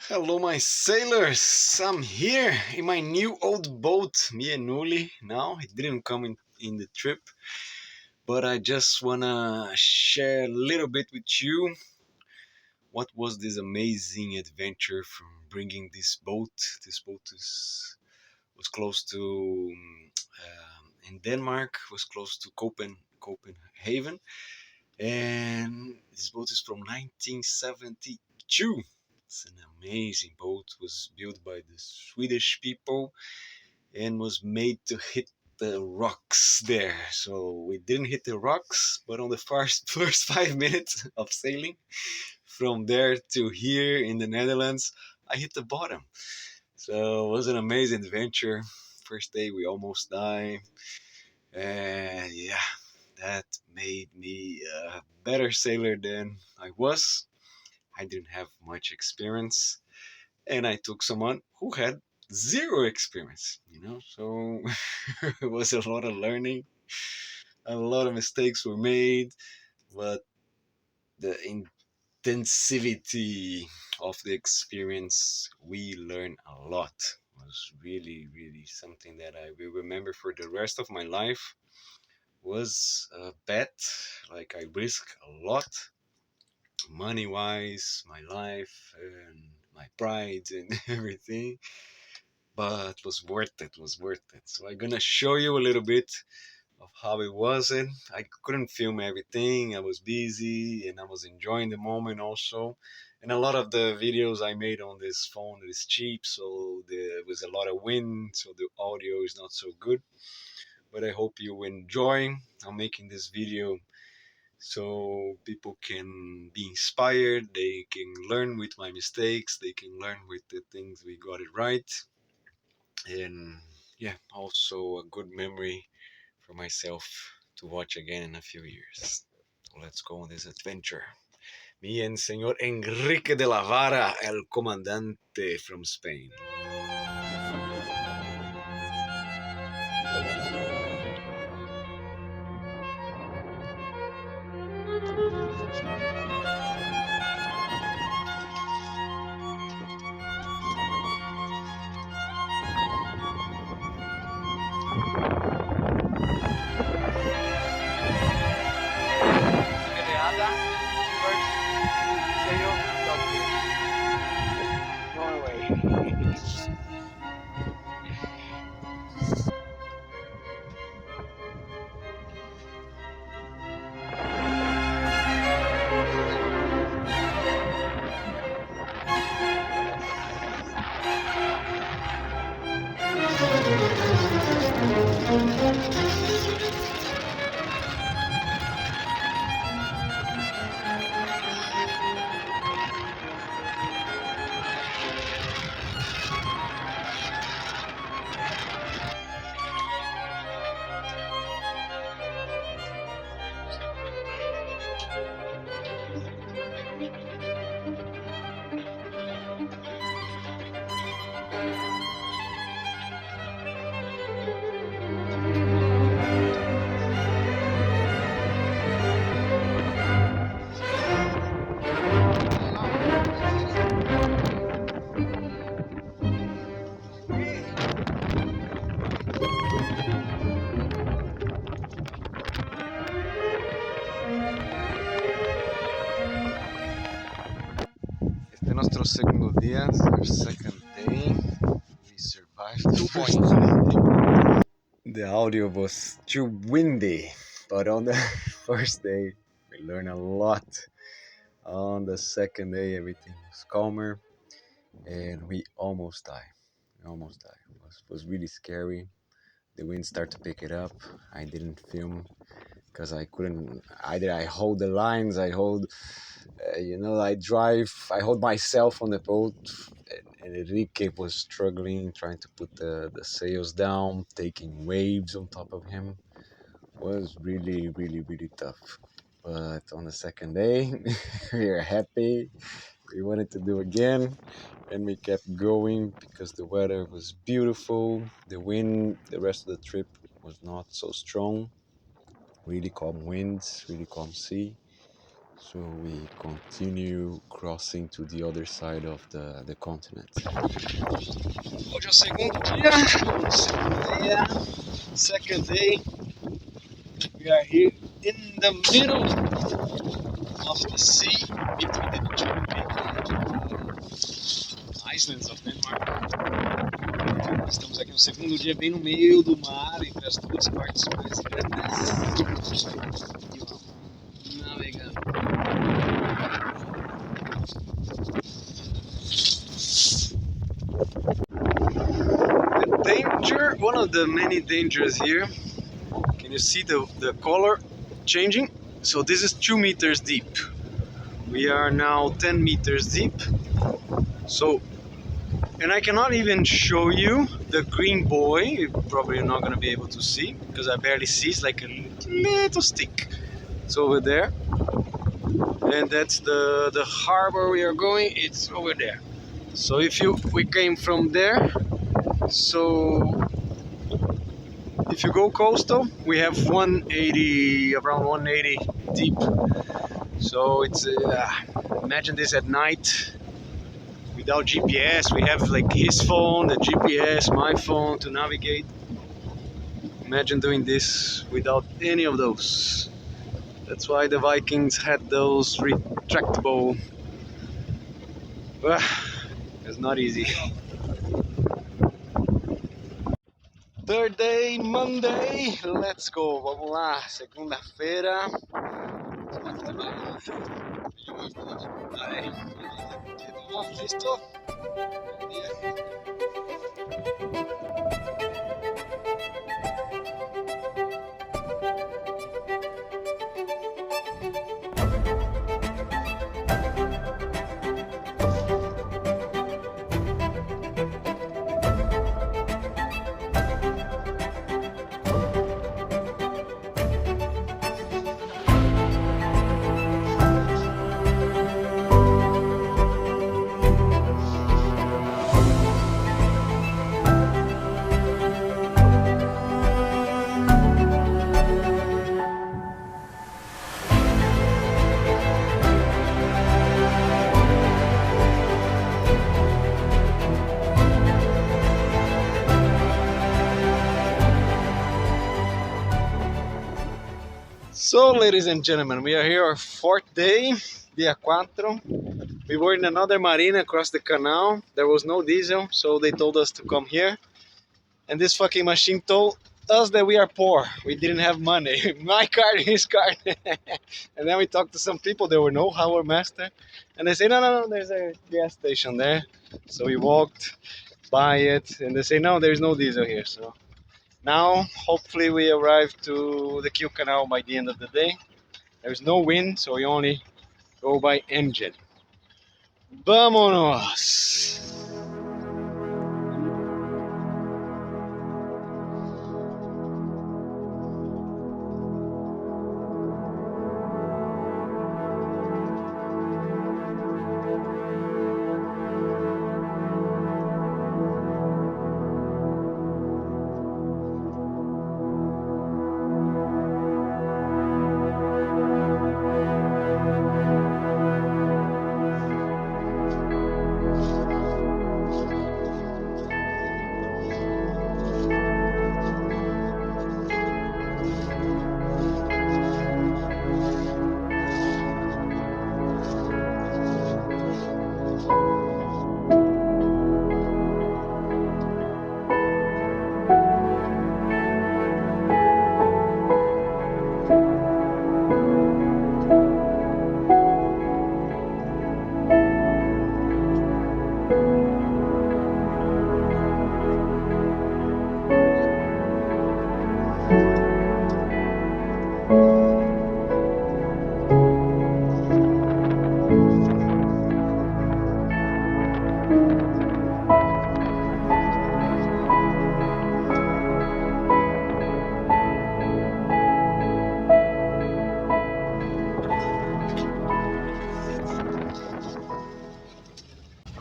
Hello, my sailors! I'm here in my new old boat, me and Uli. Now, it didn't come in the trip, but I just wanna share a little bit with you what was this amazing adventure from bringing this boat. This boat was close to in Denmark, was close to Copenhagen, and this boat is from 1972. It's an amazing boat. It was built by the Swedish people and was made to hit the rocks there. So we didn't hit the rocks, but on the first 5 minutes of sailing from there to here in the Netherlands, I hit the bottom. So it was an amazing adventure. First day we almost died, and yeah, that made me a better sailor than I was. I didn't have much experience, and I took someone who had zero experience. So it was a lot of learning, a lot of mistakes were made, but the intensivity of the experience, we learned a lot. It was really, really something that I will remember for the rest of my life. Was a bet, like I risked a lot, money wise, my life and my pride and everything, but was worth it. So I'm gonna show you a little bit of how it was. And I couldn't film everything, I was busy and I was enjoying the moment also. And a lot of the videos I made on this phone is cheap, so there was a lot of wind, so the audio is not so good, but I hope you enjoy. I'm making this video so people can be inspired, they can learn with my mistakes, they can learn with the things we got it right, and yeah, also a good memory for myself to watch again in a few years. So let's go on this adventure. Me and Señor Enrique de la Vara, el comandante from Spain. Este es nuestro segundo día, our second day. We survived 2 points. The audio was too windy, but on the first day we learned a lot. On the second day everything was calmer, and we almost died. It was really scary. The wind started to pick it up. I didn't film because I couldn't. Either I hold the lines, I hold, I drive, I hold myself on the boat, and Enrique was struggling, trying to put the sails down, taking waves on top of him. It was really, really, really tough. But on the second day, we are happy. We wanted to do again, and we kept going because the weather was beautiful. The wind, the rest of the trip was not so strong. Really calm winds, really calm sea. So we continue crossing to the other side of the continent. Hoje é o segundo dia, second day. We are here in the middle of the sea between the two islands of Denmark. Estamos aqui no segundo dia, bem no meio do mar, entre as duas partes mais grandes. E ó, navegando. The danger, one of the many dangers here. Can you see the color changing? So this is 2 meters deep. We are now 10 meters deep. So, and I cannot even show you the green buoy. You're probably not going to be able to see because I barely see. It's like a little stick. It's over there. And that's the harbor we are going. It's over there. So we came from there. So if you go coastal, we have 180, around 180 deep. So it's imagine this at night without GPS. We have like his phone, the GPS, my phone to navigate. Imagine doing this without any of those. That's why the Vikings had those retractable. It's not easy. Third day, Monday. Let's go. Vamos lá. Segunda-feira. Listo? So, ladies and gentlemen, we are here our fourth day, dia 4. We were in another marina across the canal. There was no diesel, so they told us to come here. And this fucking machine told us that we are poor. We didn't have money. My card, his card. And then we talked to some people. There were no harbor master. And they say, no, there's a gas station there. So we walked by it. And they say, no, there's no diesel here. So now, hopefully we arrive to the Kiel Canal by the end of the day. There's no wind, so we only go by engine. Vámonos!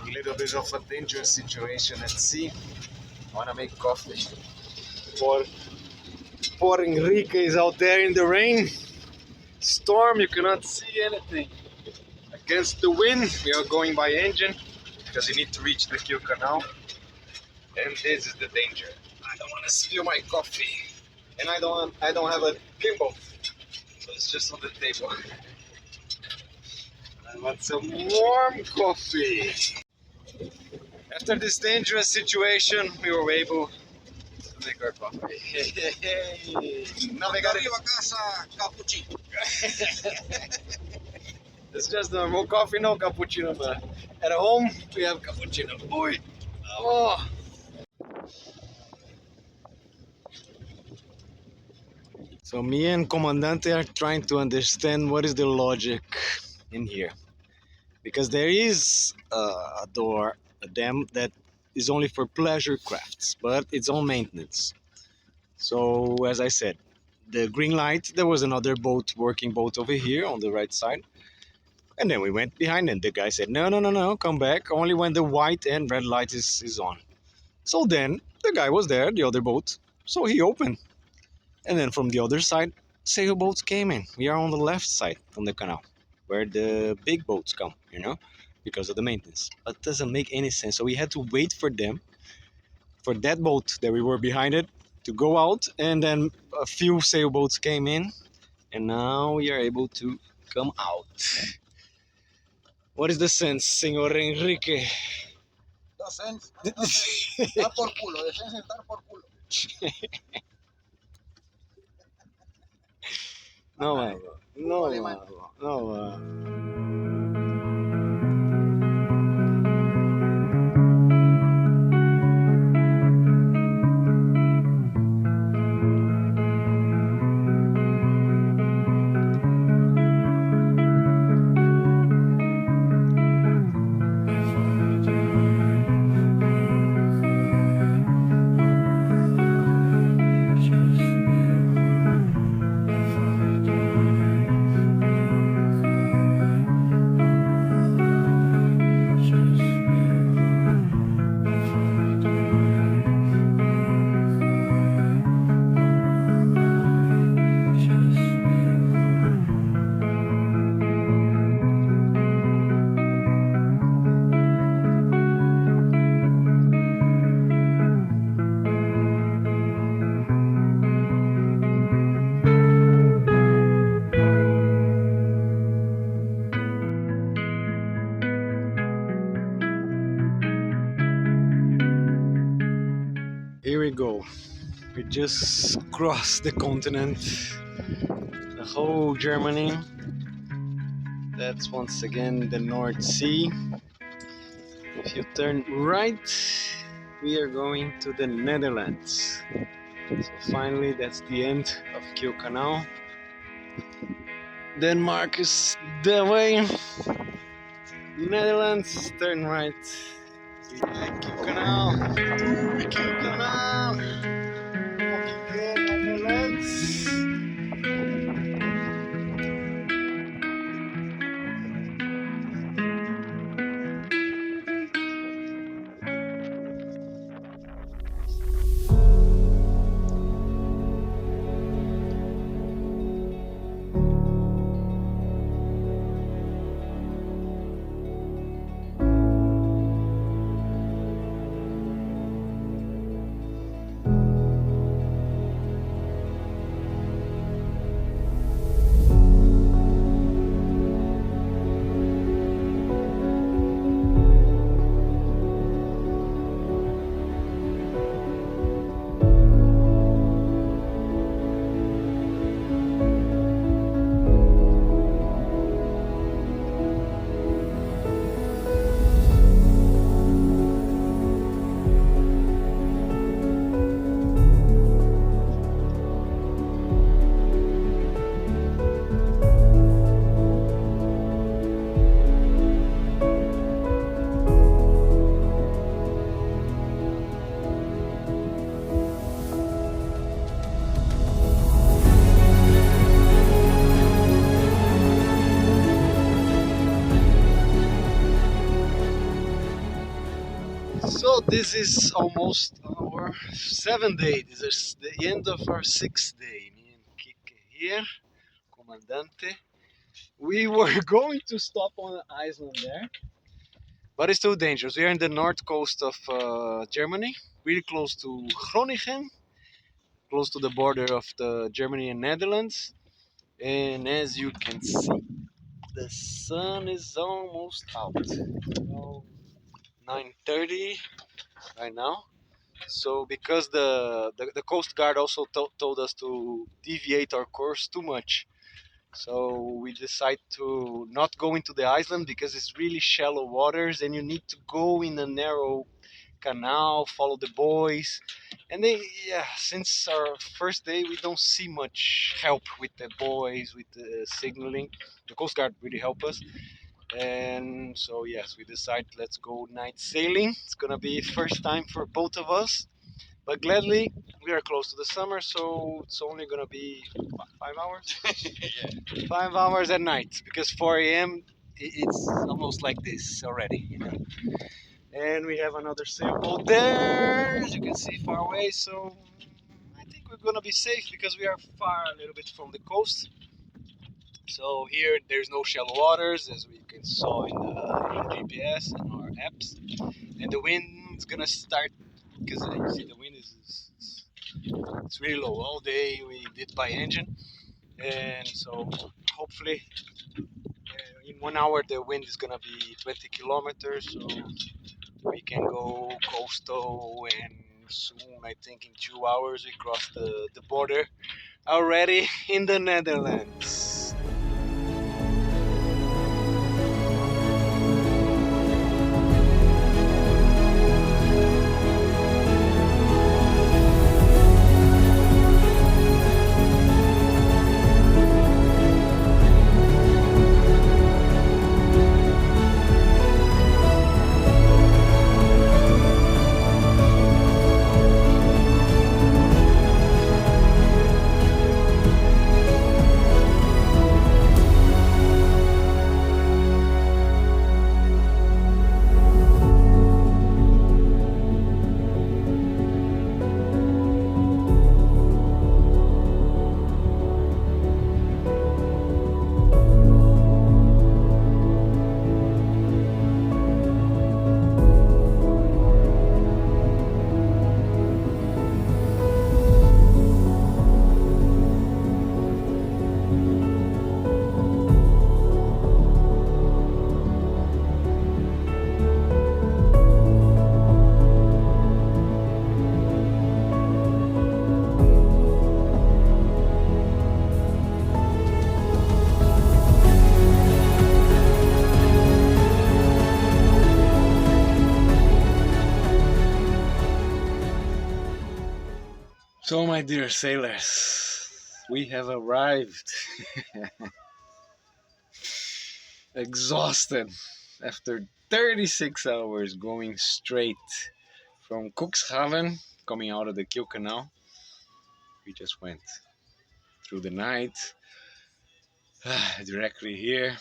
Little bit of a dangerous situation at sea. I want to make coffee. Poor Enrique is out there in the rain. storm, you cannot see anything. Against the wind, we are going by engine because you need to reach the Kiel Canal. And this is the danger. I don't want to spill my coffee, and I don't have a gimbal, so it's just on the table. I want some warm coffee. After this dangerous situation, we were able to make our coffee. Navegar a casa, cappuccino. It's just normal coffee, no cappuccino, but at home we have cappuccino. Boy, oh. So me and Comandante are trying to understand what is the logic in here, because there is a door, a dam that is only for pleasure crafts, but it's on maintenance. So as I said, the green light, there was another working boat over here on the right side, and then we went behind and the guy said no, come back only when the white and red light is on. So then the guy was there, the other boat, so he opened. And then from the other side, sailboats came in. We are on the left side from the canal, where the big boats come, because of the maintenance. But it doesn't make any sense. So we had to wait for them, for that boat that we were behind it, to go out. And then a few sailboats came in. And now we are able to come out. What is the sense, Señor Enrique? No sense. Da por culo. The sense is dar por culo. No, no. Here we go. We just crossed the continent, the whole Germany. That's once again the North Sea. If you turn right, we are going to the Netherlands. So finally, that's the end of Kiel Canal. Denmark is the way. Netherlands, turn right. Kiel Canal. Kiel Canal. Walking good, Netherlands. So this is almost our 7th day. This is the end of our 6th day. Me and Kike here, Comandante. We were going to stop on an island there, but it's too dangerous. We are in the north coast of Germany, really close to Groningen, close to the border of the Germany and Netherlands. And as you can see, the sun is almost out. Well, 9:30 right now. So because the Coast Guard also told us to deviate our course too much. So we decide to not go into the island because it's really shallow waters and you need to go in a narrow canal, follow the buoys. And yeah, since our first day, we don't see much help with the buoys, with the signaling. The Coast Guard really help us. And so yes, we decide let's go night sailing. It's gonna be first time for both of us, but gladly we are close to the summer, so it's only gonna be 5 hours. Yeah. 5 hours at night because 4 a.m. It's almost like this already, you know. And we have another sailboat there, as you can see far away. So I think we're gonna be safe because we are far a little bit from the coast. So here there's no shallow waters, as we can saw in the GPS and our apps. And the wind's gonna start because you see the wind is it's really low. All day we did by engine, and so hopefully in 1 hour the wind is gonna be 20 kilometers, so we can go coastal. And soon, I think in 2 hours, we cross the border already in the Netherlands. So, my dear sailors, we have arrived. Exhausted after 36 hours going straight from Cuxhaven, coming out of the Kiel Canal. We just went through the night directly here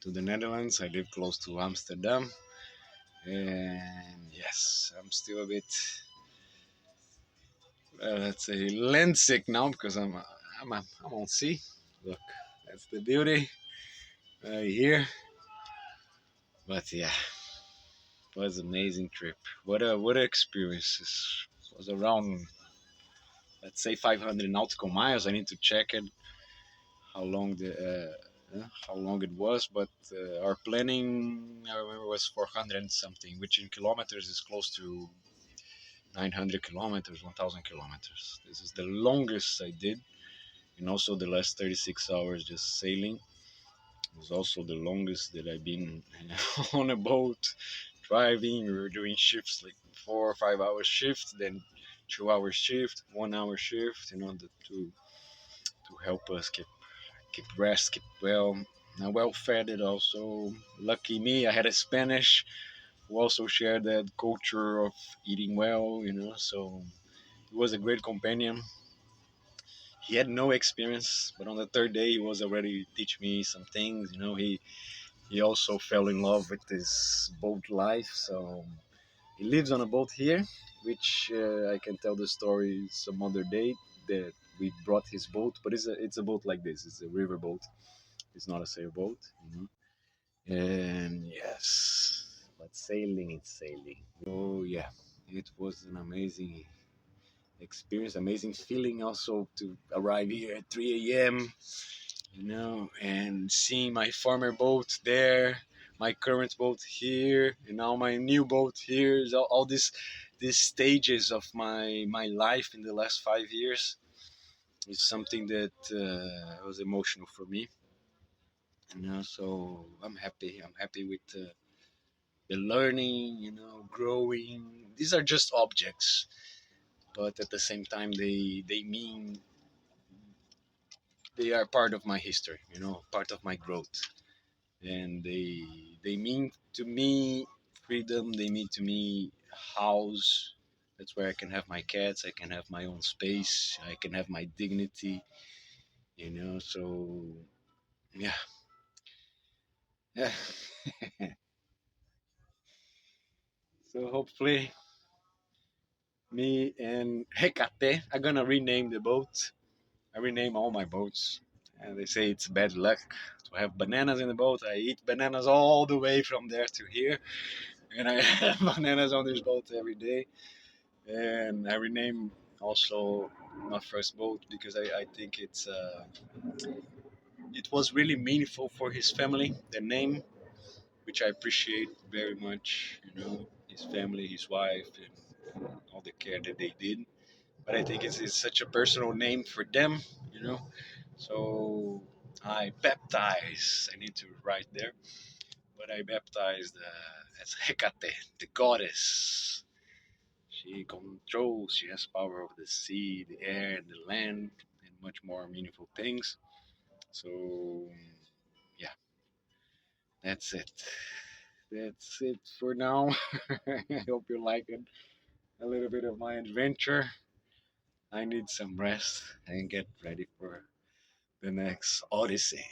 to the Netherlands. I live close to Amsterdam, and yes, I'm still a bit, let's say, land sick now because I'm on sea. Look, that's the beauty right here. But yeah, it was an amazing trip. What a experience! It was around, let's say, 500 nautical miles. I need to check it how long it was, but our planning, I remember, was 400 and something, which in kilometers is close to 900 kilometers, 1000 kilometers. This is the longest I did, and also the last 36 hours just sailing was also the longest that I've been on a boat driving. We were doing shifts like 4 or 5 hour shifts, then 2 hour shift, 1 hour shift, to help us keep rest, keep well fed. It also, lucky me, I had a Spanish who also shared that culture of eating well, so he was a great companion. He had no experience, but on the third day he was already teach me some things. He also fell in love with this boat life, so he lives on a boat here, which I can tell the story some other day. That we brought his boat, but it's a boat like this. It's a river boat. It's not a sailboat, you know. And yes, but sailing, it's sailing. Oh yeah, it was an amazing experience, amazing feeling also to arrive here at 3 a.m. You know, and seeing my former boat there, my current boat here, and now my new boat here. So all these stages of my life in the last 5 years is something that was emotional for me. You know, so I'm happy. I'm happy with the learning. You know, growing. These are just objects, but at the same time, they mean they are part of my history. You know, part of my growth, and they mean to me freedom. They mean to me house. That's where I can have my cats. I can have my own space. I can have my dignity. You know, so yeah, yeah. So hopefully, me and Hecate are gonna rename the boat. I rename all my boats. And they say it's bad luck to have bananas in the boat. I eat bananas all the way from there to here, and I have bananas on this boat every day. And I rename also my first boat because I think it was really meaningful for his family. The name, which I appreciate very much. You know, his family, his wife, and all the care that they did. But I think it's such a personal name for them, you know. So I baptize. I need to write there, but I baptized as Hecate, the goddess. She controls. She has power over the sea, the air, the land, and much more meaningful things. So yeah, that's it. That's it for now. I hope you like it. A little bit of my adventure. I need some rest and get ready for the next Odyssey.